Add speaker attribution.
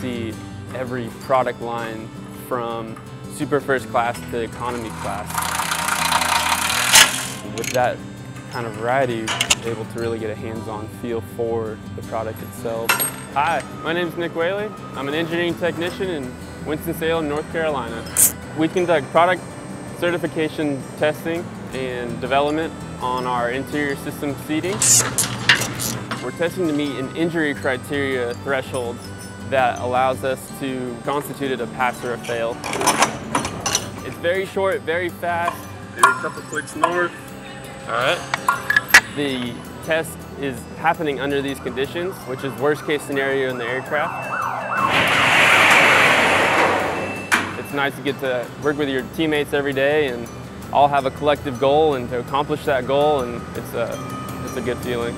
Speaker 1: see every product line from super first class to economy class. With that kind of variety, you're able to really get a hands-on feel for the product itself. Hi, my name is Whaley. I'm an engineering technician in Winston-Salem, North Carolina. We conduct product certification testing and development on our interior system seating. We're testing to meet an injury criteria threshold that allows us to constitute it a pass or a fail. It's very short, very fast.
Speaker 2: Maybe a couple clicks north.
Speaker 1: All right. The test is happening under these conditions, which is worst case scenario in the aircraft. It's nice to get to work with your teammates every day and all have a collective goal and to accomplish that goal, and it's a good feeling.